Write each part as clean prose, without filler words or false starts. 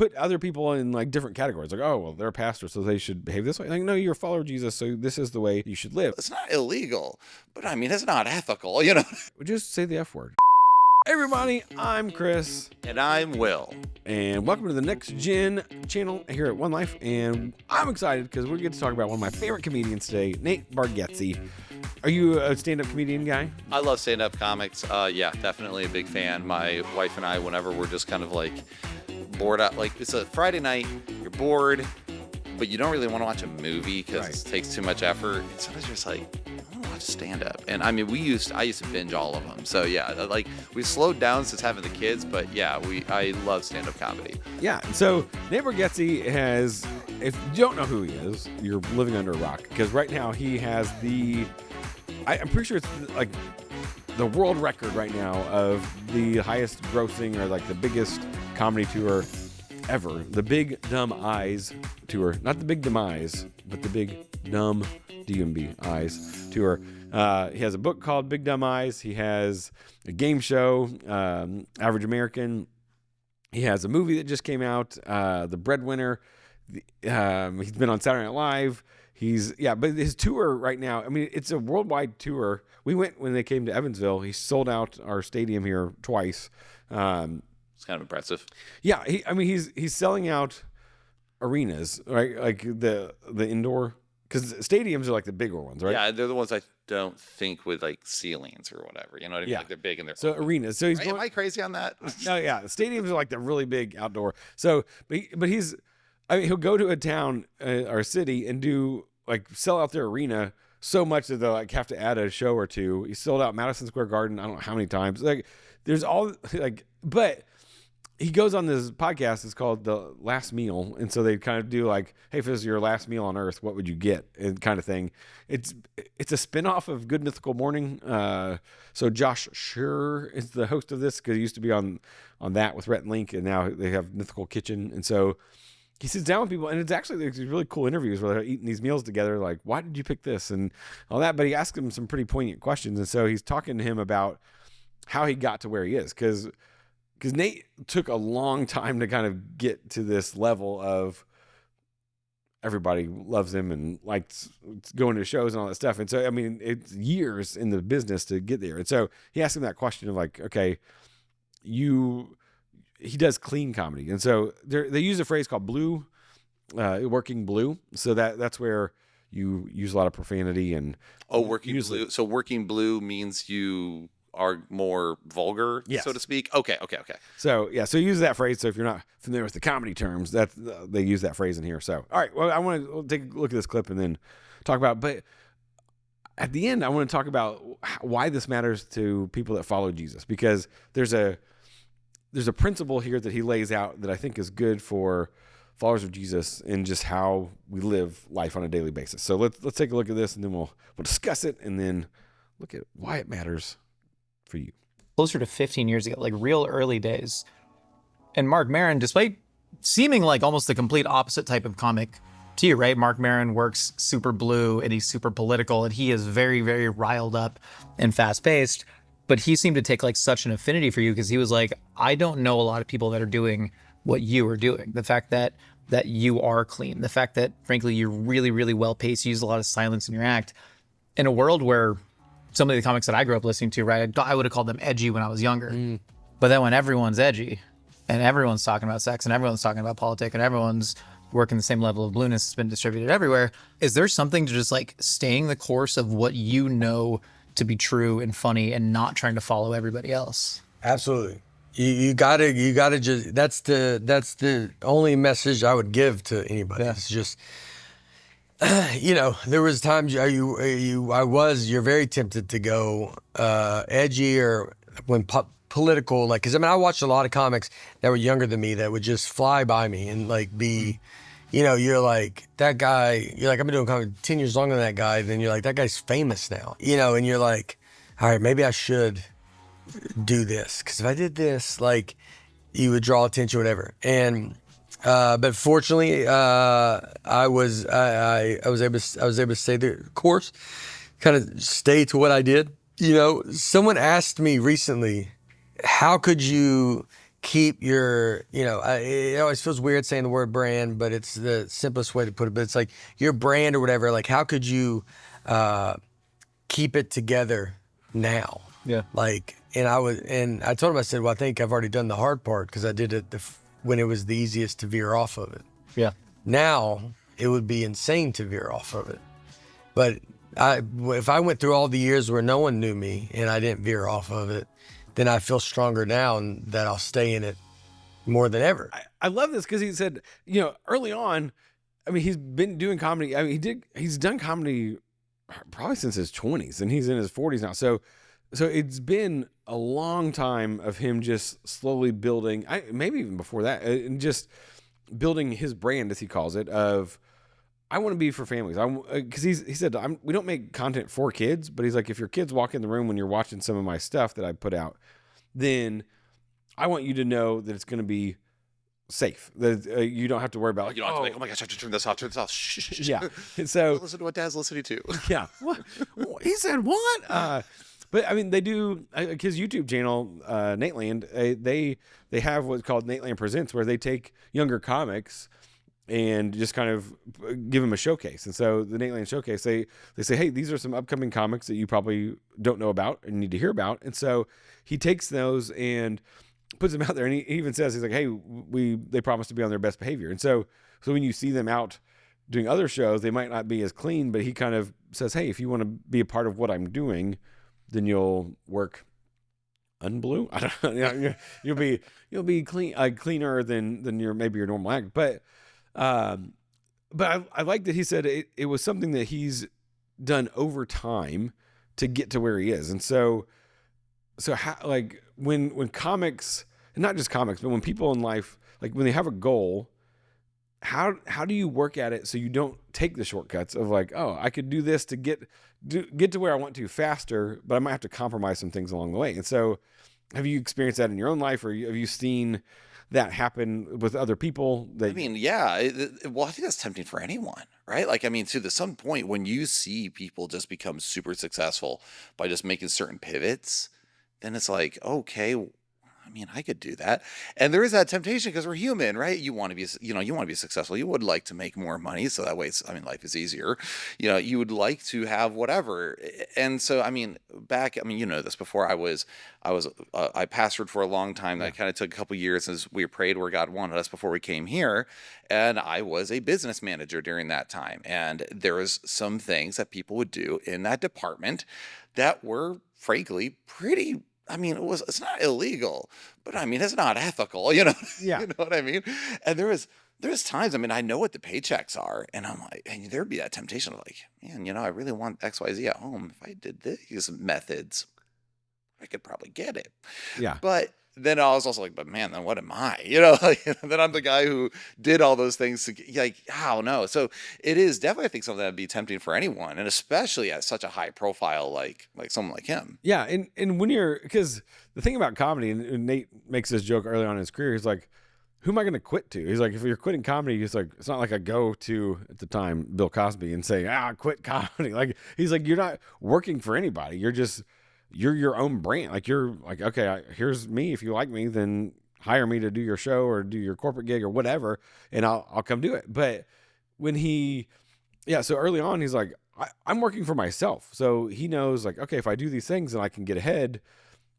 put other people in like different categories. Like, oh, well, they're a pastor, so they should behave this way. Like, no, you're a follower of Jesus, so this is the way you should live. It's not illegal, but I mean, it's not ethical, you know? Just say the F word. Hey everybody, I'm Chris. And I'm Will. And welcome to the Next Gen channel here at One Life. And I'm excited because we're going to talk about one of my favorite comedians today, Nate Bargatze. Are you a stand-up comedian guy? I love stand-up comics. Yeah, definitely a big fan. My wife and I, whenever we're just kind of like bored out, like it's a Friday night, you're bored, but you don't really want to watch a movie because it takes too much effort. And sometimes you're just like, I want to watch stand-up. And I mean, I used to binge all of them. So yeah, like we slowed down since having the kids, but yeah, I love stand-up comedy. Yeah, so Nate Bargatze has, if you don't know who he is, you're living under a rock, because right now he has I'm pretty sure it's like the world record right now of the highest grossing or like the biggest comedy tour ever. The Big Dumb Eyes tour. Not the Big Demise, but the Big Dumb DMB Eyes tour. He has a book called Big Dumb Eyes. He has a game show, Average American. He has a movie that just came out, The Breadwinner. He's been on Saturday Night Live. But his tour right now, I mean, it's a worldwide tour. We went when they came to Evansville. He sold out our stadium here twice. It's kind of impressive. Yeah, he's selling out arenas, right? Like the indoor, because stadiums are like the bigger ones, right? Yeah, they're the ones I don't think with like ceilings or whatever. You know what I mean? Yeah. Like they're big and they're so arenas. So am I crazy on that? No, yeah, stadiums are like the really big outdoor. So, but he'll go to a town or a city and do like sell out their arena so much that they'll like have to add a show or two. He sold out Madison Square Garden, I don't know how many times. Like there's all like, but he goes on this podcast. It's called The Last Meal. And so they kind of do like, hey, if this is your last meal on earth, what would you get? And kind of thing. It's a spinoff of Good Mythical Morning. So Josh Scherer is the host of this because he used to be on that with Rhett and Link, and now they have Mythical Kitchen. And so he sits down with people, and it's actually these really cool interviews where they're eating these meals together, like, why did you pick this? And all that. But he asks him some pretty poignant questions. And so he's talking to him about how he got to where he is. Because Nate took a long time to kind of get to this level of everybody loves him and likes going to shows and all that stuff. And so, I mean, it's years in the business to get there. And so he asked him that question of like, okay, he does clean comedy. And so they use a phrase called working blue. So that's where you use a lot of profanity and working blue. So working blue means you are more vulgar, yes, so to speak. Okay. So so use that phrase. So if you're not familiar with the comedy terms, they use that phrase in here. So all right, well, I want to take a look at this clip and then talk about. But at the end, I want to talk about why this matters to people that follow Jesus, because there's a principle here that he lays out that I think is good for followers of Jesus and just how we live life on a daily basis. So let's take a look at this, and then we'll discuss it, and then look at why it matters for you. Closer to 15 years ago, like real early days. And Mark Maron, despite seeming like almost the complete opposite type of comic to you, right? Mark Maron works super blue and he's super political and he is very, very riled up and fast paced. But he seemed to take like such an affinity for you because he was like, I don't know a lot of people that are doing what you are doing. The fact that you are clean, the fact that frankly, you're really, really well paced, you use a lot of silence in your act in a world where some of the comics that I grew up listening to, right? I would have called them edgy when I was younger. But then when everyone's edgy and everyone's talking about sex and everyone's talking about politics and everyone's working the same level of blueness that's been distributed everywhere, is there something to just like staying the course of what you know to be true and funny and not trying to follow everybody else? Absolutely. You gotta just, that's the only message I would give to anybody. It's just, there was times you're very tempted to go edgy or when political, like, cause I watched a lot of comics that were younger than me that would just fly by me and like be, you're like, that guy, you're like, I've been doing comedy 10 years longer than that guy. Then you're like, that guy's famous now, and you're like, all right, maybe I should do this. Cause if I did this, like, you would draw attention, whatever. And, but fortunately, I was able to stay the course, kind of stay to what I did. Someone asked me recently, how could you keep your, it always feels weird saying the word brand, but it's the simplest way to put it. But it's like your brand or whatever. Like, how could you keep it together now? Yeah. Like, and I told him, I said, well, I think I've already done the hard part because I did it when it was the easiest to veer off of it. Yeah. Now it would be insane to veer off of it. But if I went through all the years where no one knew me and I didn't veer off of it, then I feel stronger now and that I'll stay in it more than ever. I love this because he said, early on, I mean, he's been doing comedy. I mean, he's done comedy probably since his 20s, and he's in his 40s now. So it's been a long time of him just slowly building, maybe even before that, and just building his brand, as he calls it, of, I want to be for families. Because he said, we don't make content for kids, but he's like, if your kids walk in the room when you're watching some of my stuff that I put out, then I want you to know that it's going to be safe. That you don't have to worry about, like, You don't have to be like, oh my gosh, I have to turn this off, Shh, shh, shh. yeah. And so Listen to what Dad's listening to. yeah, what? He said what? But I mean, they do his YouTube channel, Nate Land. They have what's called Nate Land Presents, where they take younger comics and just kind of give them a showcase. And so the Nate Land Showcase, they say, hey, these are some upcoming comics that you probably don't know about and need to hear about. And so he takes those and puts them out there, and he even says, he's like, hey, they promise to be on their best behavior. And so when you see them out doing other shows, they might not be as clean, but he kind of says, hey, if you want to be a part of what I'm doing, then you'll work unblue. I don't know. You'll be clean, cleaner than your normal act. But I like that he said it was something that he's done over time to get to where he is. And so how, like, when comics, and not just comics, but when people in life, like when they have a goal, how do you work at it so you don't take the shortcuts of like, oh, I could do this to get to where I want to faster, but I might have to compromise some things along the way. And so have you experienced that in your own life, or have you seen that happen with other people? I mean, yeah. Well, I think that's tempting for anyone, right? Like, I mean, to some point when you see people just become super successful by just making certain pivots, then it's like, okay, I mean, I could do that. And there is that temptation because we're human, right? You want to be, you want to be successful. You would like to make more money. So that way life is easier. You would like to have whatever. And so, I mean, this before I pastored for a long time. That kind of took a couple years as we prayed where God wanted us before we came here. And I was a business manager during that time. And there was some things that people would do in that department that were frankly pretty, I mean, it's not illegal, but I mean, it's not ethical, Yeah. You know what I mean? And there's times, I mean, I know what the paychecks are, and I'm like, and there'd be that temptation of like, man, I really want XYZ at home. If I did these methods, I could probably get it. Yeah. But then I was also like, but man, then what am I? Then I'm the guy who did all those things. I don't know. So it is definitely, I think, something that'd be tempting for anyone, and especially at such a high profile, like someone like him. Yeah. And when because the thing about comedy, and Nate makes this joke early on in his career, he's like, who am I going to quit to? He's like, if you're quitting comedy, he's like, it's not like I go to, at the time, Bill Cosby and say, quit comedy. Like, he's like, you're not working for anybody. You're your own brand. Like, you're like, okay, here's me. If you like me, then hire me to do your show or do your corporate gig or whatever, and I'll come do it. But when so early on, he's like, I'm working for myself. So he knows, like, okay, if I do these things, then I can get ahead.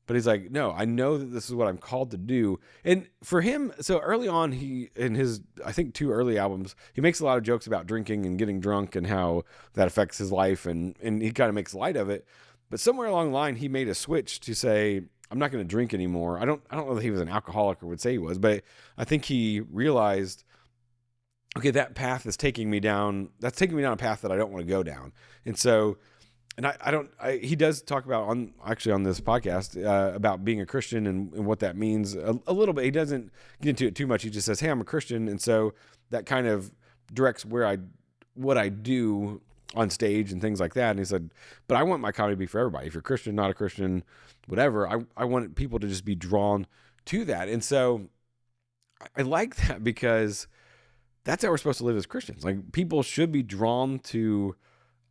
But he's like, no, I know that this is what I'm called to do. And for him, so early on, he, in his, I think 2 early albums, he makes a lot of jokes about drinking and getting drunk and how that affects his life. And he kind of makes light of it. But somewhere along the line, he made a switch to say, I'm not going to drink anymore. I don't know that he was an alcoholic or would say he was, but I think he realized, okay, that path is taking me down. That's taking me down a path that I don't want to go down. And so, and he does talk about on this podcast about being a Christian and what that means a little bit. He doesn't get into it too much. He just says, hey, I'm a Christian. And so that kind of directs what I do on stage and things like that. And he said, but I want my comedy to be for everybody. If you're Christian, not a Christian, whatever, I want people to just be drawn to that. And so I like that because that's how we're supposed to live as Christians. Like, people should be drawn to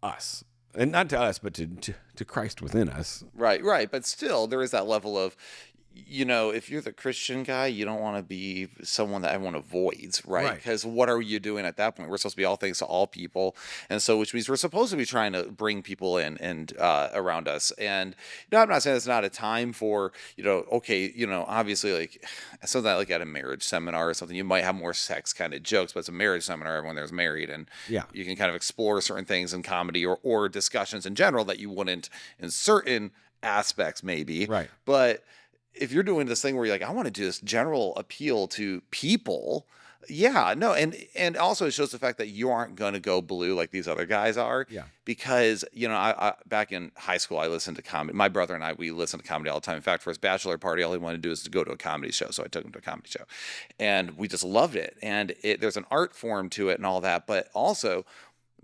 us, and not to us, but to Christ within us. Right. But still, there is that level of, if you're the Christian guy, you don't want to be someone that everyone avoids, right? Right. Because what are you doing at that point? We're supposed to be all things to all people, and so which means we're supposed to be trying to bring people in and around us. And I'm not saying it's not a time for okay, obviously like something like at a marriage seminar or something, you might have more sex kind of jokes, but it's a marriage seminar, everyone there's married, and Yeah. you can kind of explore certain things in comedy or discussions in general that you wouldn't in certain aspects maybe, Right. but if you're doing this thing where you're like, I want to do this general appeal to people, yeah, no, and also it shows the fact that you aren't going to go blue like these other guys are. Yeah. Because I back in high school I listened to comedy. My brother and I, we listened to comedy all the time. In fact, for his bachelor party, all he wanted to do is to go to a comedy show. So I took him to a comedy show, and we just loved it. And there's an art form to it and all that, but also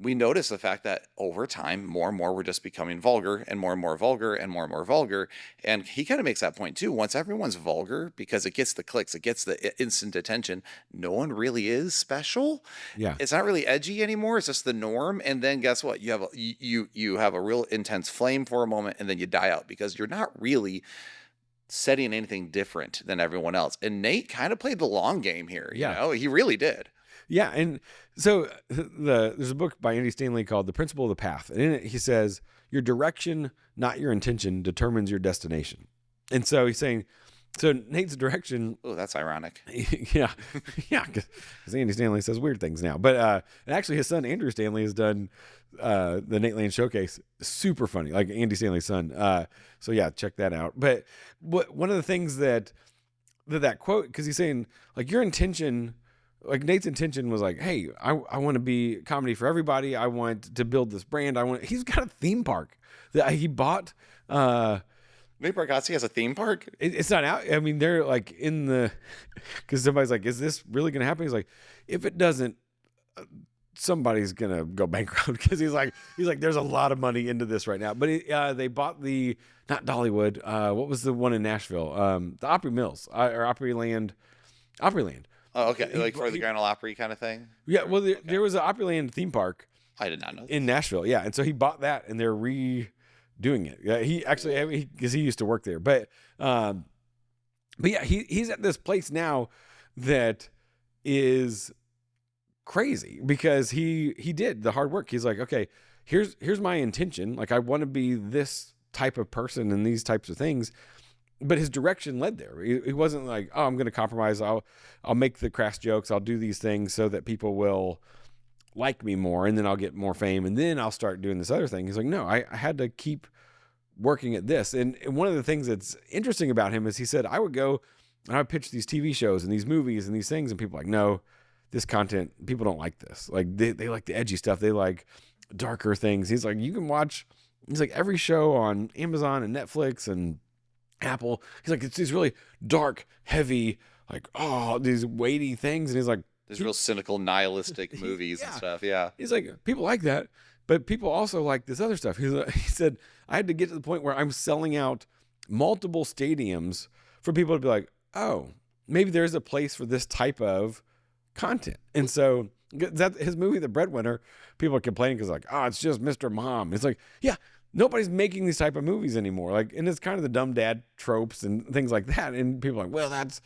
we noticed the fact that over time, more and more we're just becoming vulgar and more vulgar and more vulgar. And he kind of makes that point too. Once everyone's vulgar, because it gets the clicks, it gets the instant attention, no one really is special. Yeah. It's not really edgy anymore. It's just the norm. And then guess what? You have you have a real intense flame for a moment, and then you die out because you're not really setting anything different than everyone else. And Nate kind of played the long game here. Yeah. He really did. Yeah, and so there's a book by Andy Stanley called The Principle of the Path. And in it, he says, your direction, not your intention, determines your destination. And so he's saying, so Nate's direction. Oh, that's ironic. Yeah, yeah, because Andy Stanley says weird things now. But and actually, his son Andrew Stanley has done the Nate Lane Showcase. Super funny, like Andy Stanley's son. So yeah, check that out. But one of the things that quote, because he's saying like your intention. Like Nate's intention was like, hey, I want to be comedy for everybody. I want to build this brand. He's got a theme park that he bought. Nate Bargatze has a theme park? It's not out. I mean, they're like in the, because somebody's like, is this really going to happen? He's like, if it doesn't, somebody's going to go bankrupt. Because he's like, there's a lot of money into this right now. But they bought not Dollywood. What was the one in Nashville? The Opry Mills or Opryland. Oh, okay. Like for the Grand Ole Opry kind of thing? Yeah, well, there was an Opryland theme park. I did not know. In Nashville, yeah. And so he bought that, and they're redoing it. Yeah, he actually, because he used to work there. But yeah, he's at this place now that is crazy because he did the hard work. He's like, okay, here's my intention. Like, I want to be this type of person and these types of things. But his direction led there. He wasn't like, oh, I'm going to compromise. I'll make the crass jokes. I'll do these things so that people will like me more, and then I'll get more fame, and then I'll start doing this other thing. He's like, no, I had to keep working at this. And one of the things that's interesting about him is he said, I would go and I would pitch these TV shows and these movies and these things, and people are like, no, this content, people don't like this. Like they like the edgy stuff. They like darker things. He's like, you can watch, he's like, every show on Amazon and Netflix and Apple. He's like, it's these really dark, heavy, like, oh, these weighty things. And he's like, there's real cynical, nihilistic movies and stuff. Yeah. He's like, people like that, but people also like this other stuff. He said, I had to get to the point where I'm selling out multiple stadiums for people to be like, oh, maybe there's a place for this type of content. And so that his movie, The Breadwinner, people are complaining because like, oh, it's just Mr. Mom. It's like, yeah, nobody's making these type of movies anymore. Like, and it's kind of the dumb dad tropes and things like that. And people are like, well, that's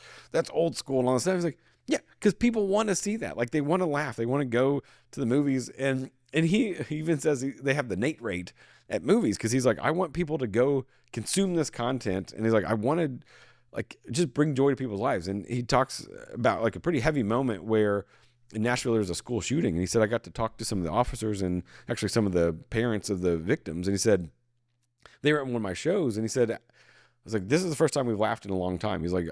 old school and all this stuff. He's like, yeah, because people want to see that. Like, they want to laugh. They want to go to the movies. And he even says they have the Nate rate at movies because he's like, I want people to go consume this content. And he's like, I wanted like just bring joy to people's lives. And he talks about like a pretty heavy moment where in Nashville, there was a school shooting. And he said, I got to talk to some of the officers and actually some of the parents of the victims. And he said, they were at one of my shows. And he said, I was like, this is the first time we've laughed in a long time. He's like,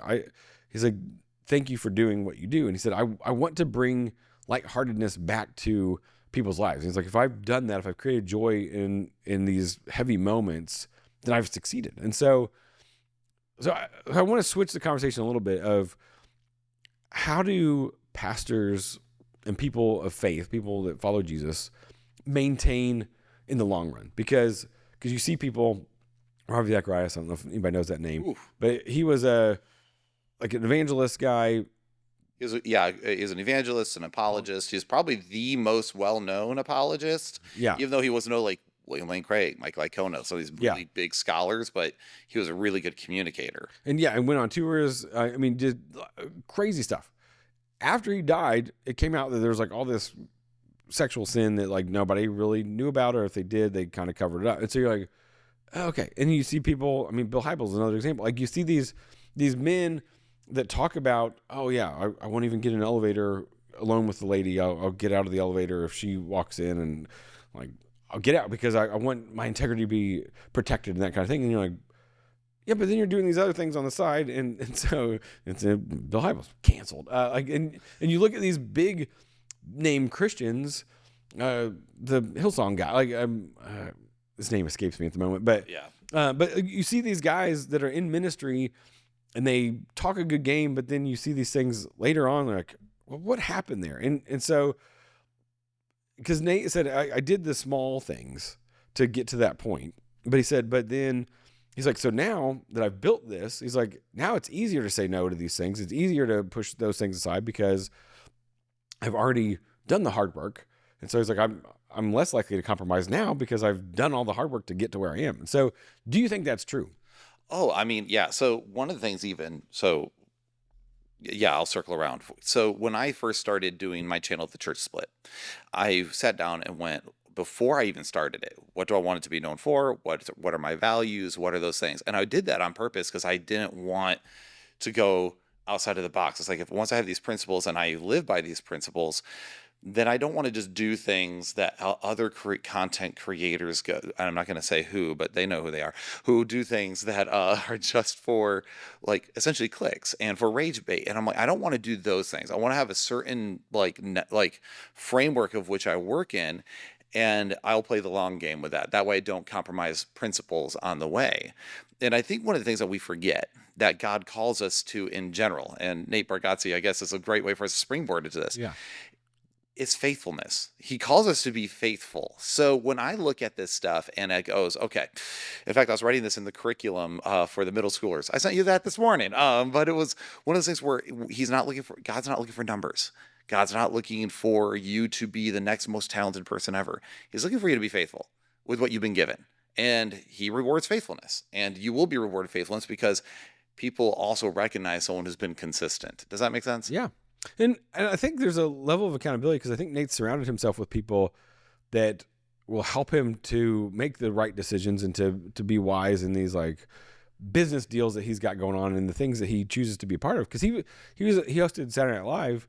thank you for doing what you do. And he said, I want to bring lightheartedness back to people's lives. And he's like, if I've done that, if I've created joy in these heavy moments, then I've succeeded. And so I want to switch the conversation a little bit of how do pastors and people of faith, people that follow Jesus, maintain in the long run? Because you see people, Ravi Zacharias, I don't know if anybody knows that name, but he was an evangelist guy. He's an evangelist, an apologist. He's probably the most well-known apologist. Yeah. Even though he was no William Lane Craig, Mike Licona, so these really big scholars, but he was a really good communicator. And went on tours. I mean, did crazy stuff. After he died, it came out that there was like all this sexual sin that like nobody really knew about, or if they did, they kind of covered it up. And so you're like, oh, okay. And you see people, I mean, Bill Hybels is another example. Like you see these men that talk about, oh yeah, I won't even get in an elevator alone with the lady. I'll get out of the elevator if she walks in, and like I'll get out because I want my integrity to be protected and that kind of thing. And you're like, yeah, but then you're doing these other things on the side, and so it's Bill Hybels canceled. And you look at these big name Christians, the Hillsong guy, like his name escapes me at the moment, but but you see these guys that are in ministry, and they talk a good game, but then you see these things later on, like, well, what happened there? And so, because Nate said I did the small things to get to that point, but he said, but then. He's like, so now that I've built this, he's like, now it's easier to say no to these things. It's easier to push those things aside because I've already done the hard work. And so he's like, I'm less likely to compromise now because I've done all the hard work to get to where I am. And so do you think that's true? Oh, I mean, yeah. So one of the things I'll circle around. So when I first started doing my channel at the Church Split, I sat down and went, before I even started it, what do I want it to be known for? What are my values? What are those things? And I did that on purpose because I didn't want to go outside of the box. It's like once I have these principles and I live by these principles, then I don't want to just do things that other content creators go. And I'm not going to say who, but they know who they are, who do things that are just for like essentially clicks and for rage bait. And I'm like, I don't want to do those things. I want to have a certain like framework of which I work in. And I'll play the long game with that. That way I don't compromise principles on the way. And I think one of the things that we forget that God calls us to in general, and Nate Bargatze, I guess, is a great way for us to springboard into this, is faithfulness. He calls us to be faithful. So when I look at this stuff and it goes, okay, in fact, I was writing this in the curriculum for the middle schoolers. I sent you that this morning, but it was one of those things where God's not looking for numbers. God's not looking for you to be the next most talented person ever. He's looking for you to be faithful with what you've been given. And he rewards faithfulness. And you will be rewarded faithfulness because people also recognize someone who's been consistent. Does that make sense? Yeah. And I think there's a level of accountability because I think Nate surrounded himself with people that will help him to make the right decisions and to be wise in these like business deals that he's got going on and the things that he chooses to be a part of. Because he hosted Saturday Night Live.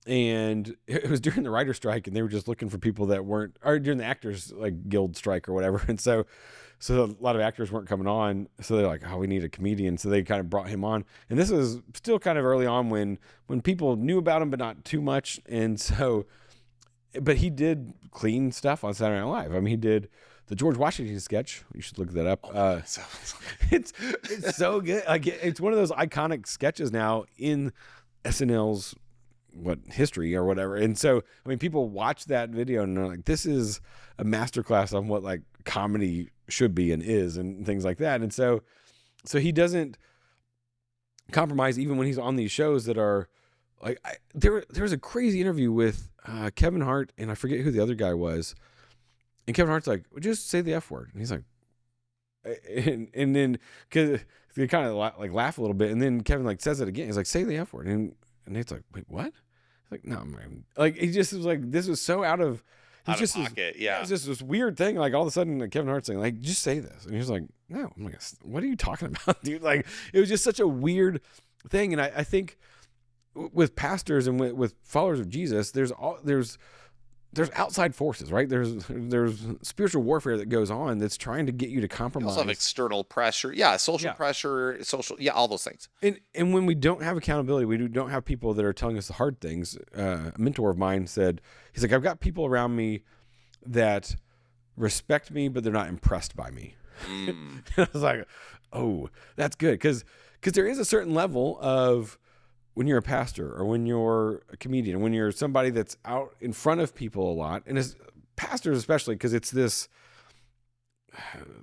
And it was during the writer strike, and they were just looking for people that weren't, or during the actors like guild strike or whatever. And so a lot of actors weren't coming on. So they're like, oh, we need a comedian. So they kind of brought him on. And this was still kind of early on when people knew about him, but not too much. And so, but he did clean stuff on Saturday Night Live. I mean, he did the George Washington sketch. You should look that up. It's so good. Like it's one of those iconic sketches now in SNL's history or whatever. And so, I mean, people watch that video and they're like, this is a masterclass on what like comedy should be and is and things like that. And so he doesn't compromise even when he's on these shows that are like, there was a crazy interview with Kevin Hart and I forget who the other guy was. And Kevin Hart's like, well, just say the F word. And he's like, and then cause they kind of like laugh a little bit. And then Kevin like says it again. He's like, say the F word. And Nate's like, wait, what? He's like, no, man. Like, he just was like, this was so out of pocket. Yeah. It was just this weird thing. Like, all of a sudden, like, Kevin Hart's saying, like, just say this. And he was like, no. I'm like, what are you talking about, dude? Like, it was just such a weird thing. And I think with pastors and with followers of Jesus, there's outside forces, right? There's spiritual warfare that goes on that's trying to get you to compromise. You also have external pressure. Social pressure, all those things. And when we don't have accountability, we don't have people that are telling us the hard things. A mentor of mine said, he's like, I've got people around me that respect me, but they're not impressed by me. And I was like, oh, that's good. Because there is a certain level of when you're a pastor or when you're a comedian, or when you're somebody that's out in front of people a lot, and as pastors especially, because it's this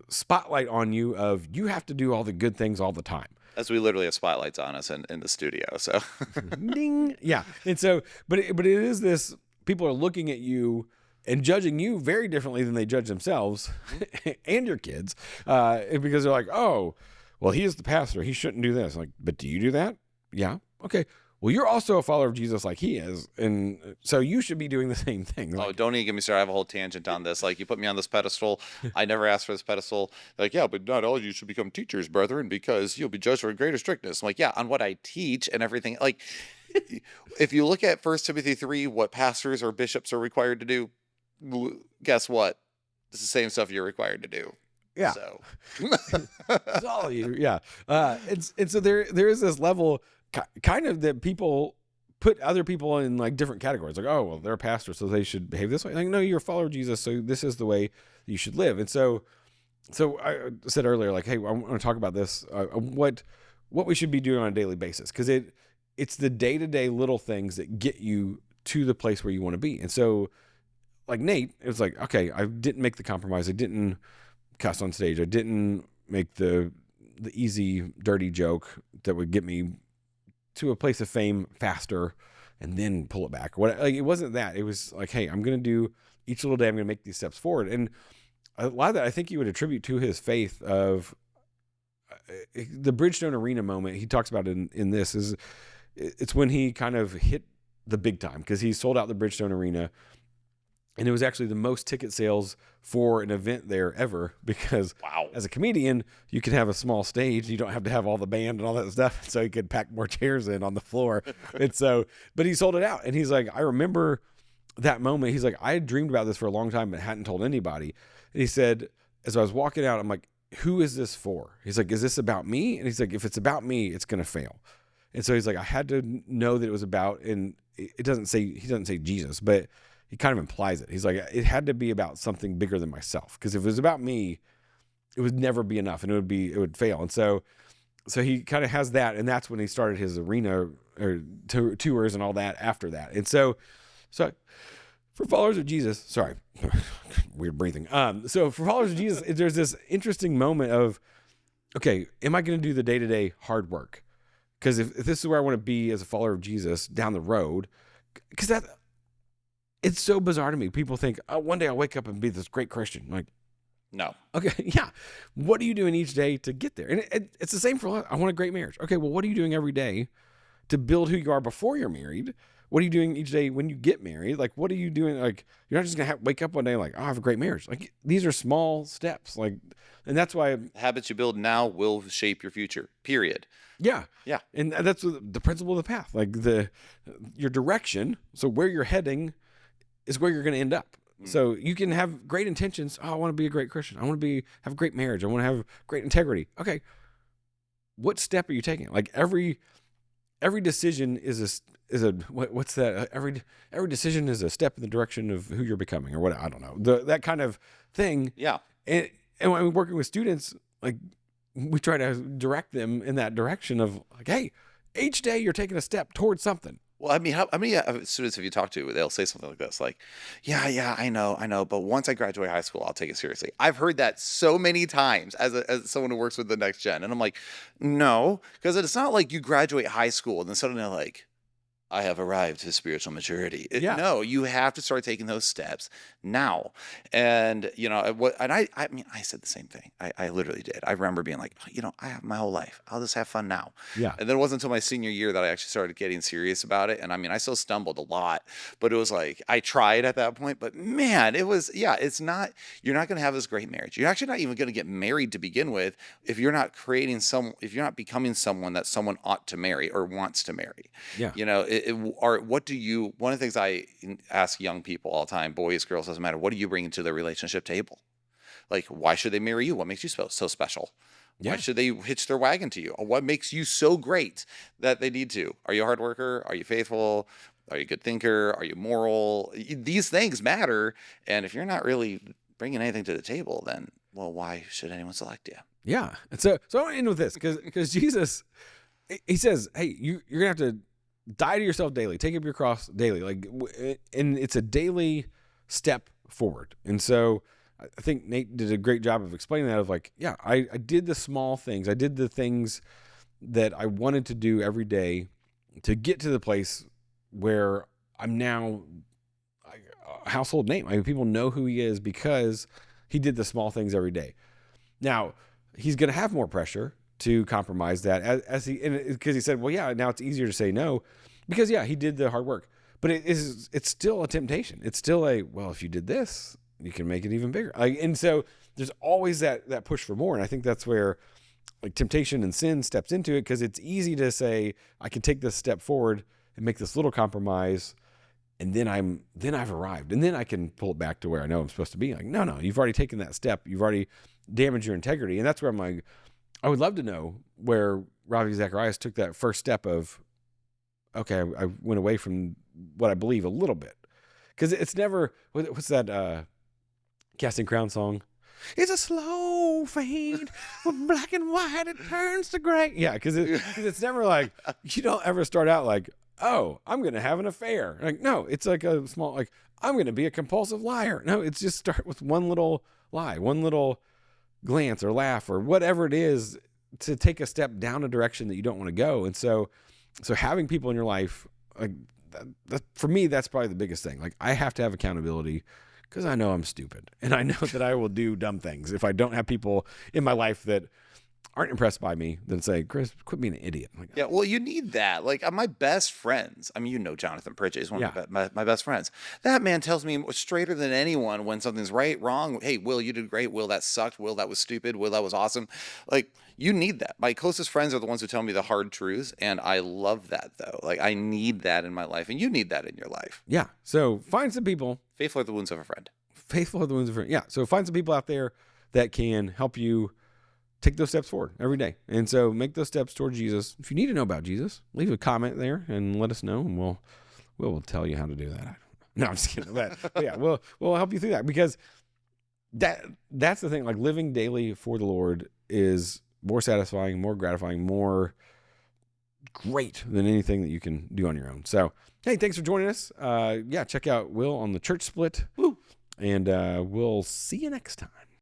spotlight on you of you have to do all the good things all the time. As we literally have spotlights on us in the studio, so ding, yeah. And so, but it is this. People are looking at you, and judging you very differently than they judge themselves and your kids, because they're like, oh, well, he is the pastor, he shouldn't do this. Like, but do you do that? Yeah. Okay. Well, you're also a follower of Jesus like he is, and so you should be doing the same thing. Like, Oh, don't even get me started. I have a whole tangent on this. Like, you put me on this pedestal. I never asked for this pedestal. Like, yeah, but not all of you should become teachers, brethren, because you'll be judged for greater strictness. I'm like, yeah, on what I teach and everything. Like, if you look at 1 Timothy 3, what pastors or bishops are required to do, guess what? It's the same stuff you're required to do. yeah. So, It's all of you. Yeah. And so there is this level kind of that people put other people in like different categories. Like, oh, well, they're a pastor, so they should behave this way. Like, no, you're a follower of Jesus, so this is the way you should live. And so I said earlier, like, hey, I want to talk about this, what we should be doing on a daily basis. Cause it's the day-to-day little things that get you to the place where you want to be. And so like Nate, it was like, okay, I didn't make the compromise. I didn't cuss on stage. I didn't make the easy, dirty joke that would get me to a place of fame faster and then pull it back. Like, it wasn't that. It was like, hey, I'm going to do each little day. I'm going to make these steps forward. And a lot of that I think you would attribute to his faith of the Bridgestone Arena moment. He talks about it in this is it's when he kind of hit the big time because he sold out the Bridgestone Arena. And it was actually the most ticket sales for an event there ever because wow. As a comedian, you can have a small stage. You don't have to have all the band and all that stuff. So he could pack more chairs in on the floor. And so, but he sold it out. And he's like, I remember that moment. He's like, I had dreamed about this for a long time, but hadn't told anybody. And he said, as I was walking out, I'm like, who is this for? He's like, is this about me? And he's like, if it's about me, it's going to fail. And so he's like, I had to know that it was about, and he doesn't say Jesus, but he kind of implies it. He's like, it had to be about something bigger than myself. Because if it was about me, it would never be enough and it would fail. And so he kind of has that. And that's when he started his arena or tours and all that after that. And so for followers of Jesus, sorry, weird breathing. So for followers of Jesus, there's this interesting moment of, okay, am I going to do the day-to-day hard work? Because if this is where I want to be as a follower of Jesus down the road, because it's so bizarre to me. People think, oh, one day I'll wake up and be this great Christian. Like, No. okay, yeah. What are you doing each day to get there? And it's the same for, I want a great marriage. Okay, well, what are you doing every day to build who you are before you're married? What are you doing each day when you get married? Like, what are you doing? Like, you're not just going to wake up one day like, oh, I have a great marriage. Like, these are small steps. Like, and that's why. Habits you build now will shape your future, period. Yeah. Yeah. And that's the principle of the path. Like, your direction, so where you're heading is where you're going to end up. So you can have great intentions. Oh, I want to be a great Christian. I want to have a great marriage. I want to have great integrity. Okay. What step are you taking? Like every decision is a what's that? Every decision is a step in the direction of who you're becoming or what, I don't know. That kind of thing. Yeah. And when I'm working with students, like we try to direct them in that direction of like, hey, each day you're taking a step towards something. Well, I mean, how many students have you talked to? They'll say something like this, like, yeah, I know, but once I graduate high school, I'll take it seriously. I've heard that so many times as someone who works with the next gen. And I'm like, no, because it's not like you graduate high school and then suddenly like, I have arrived to spiritual maturity. Yeah. No, you have to start taking those steps now. And, I mean, I said the same thing. I literally did. I remember being like, I have my whole life. I'll just have fun now. Yeah. And then it wasn't until my senior year that I actually started getting serious about it. And I mean, I still stumbled a lot, but it was like, I tried at that point, but man, it's not, you're not going to have this great marriage. You're actually not even going to get married to begin with if you're not if you're not becoming someone that someone ought to marry or wants to marry. Yeah. One of the things I ask young people all the time, boys, girls, doesn't matter. What do you bring to the relationship table? Like, why should they marry you? What makes you so special? Yeah. Why should they hitch their wagon to you? What makes you so great that they need to? Are you a hard worker? Are you faithful? Are you a good thinker? Are you moral? These things matter. And if you're not really bringing anything to the table, then, well, why should anyone select you? Yeah. And so I want to end with this because Jesus, he says, hey, you're going to have to die to yourself daily, take up your cross daily. And it's a daily step forward. And so I think Nate did a great job of explaining that of like, yeah, I did the small things. I did the things that I wanted to do every day to get to the place where I'm now a household name. I mean, people know who he is because he did the small things every day. Now, he's going to have more pressure to compromise that because he said, well, yeah, now it's easier to say no because, yeah, he did the hard work. But it's still a temptation. It's still well, if you did this, you can make it even bigger. And so there's always that push for more. And I think that's where like temptation and sin steps into it, because it's easy to say, I can take this step forward and make this little compromise, and then I've arrived, and then I can pull it back to where I know I'm supposed to be. Like, no, you've already taken that step. You've already damaged your integrity. And that's where I'm like, I would love to know where Ravi Zacharias took that first step of, okay, I went away from what I believe a little bit. Because it's never, what's that Casting Crown song? It's a slow fade from black and white, it turns to gray. Yeah, because it's never like, you don't ever start out like, oh, I'm going to have an affair. Like, no, it's like a small, like, I'm going to be a compulsive liar. No, it's just start with one little lie, one little glance or laugh or whatever it is to take a step down a direction that you don't want to go. And so having people in your life, like that, for me, that's probably the biggest thing. Like, I have to have accountability because I know I'm stupid and I know that I will do dumb things if I don't have people in my life that aren't impressed by me, then say, Chris, quit being an idiot. Like, yeah, well, you need that. Like, my best friends, I mean, you know Jonathan Pritchett is one of my best friends. That man tells me straighter than anyone when something's right, wrong. Hey, Will, you did great. Will, that sucked. Will, that was stupid. Will, that was awesome. Like, you need that. My closest friends are the ones who tell me the hard truths, and I love that, though. Like, I need that in my life, and you need that in your life. Yeah, so find some people. Faithful are the wounds of a friend. Faithful are the wounds of a friend. Yeah, so find some people out there that can help you take those steps forward every day. And so make those steps toward Jesus. If you need to know about Jesus, leave a comment there and let us know, and we'll tell you how to do that. No, I'm just kidding. But yeah, we'll help you through that, because that's the thing. Like, living daily for the Lord is more satisfying, more gratifying, more great than anything that you can do on your own. So, hey, thanks for joining us. Check out Will on the Church Split. Woo! And we'll see you next time.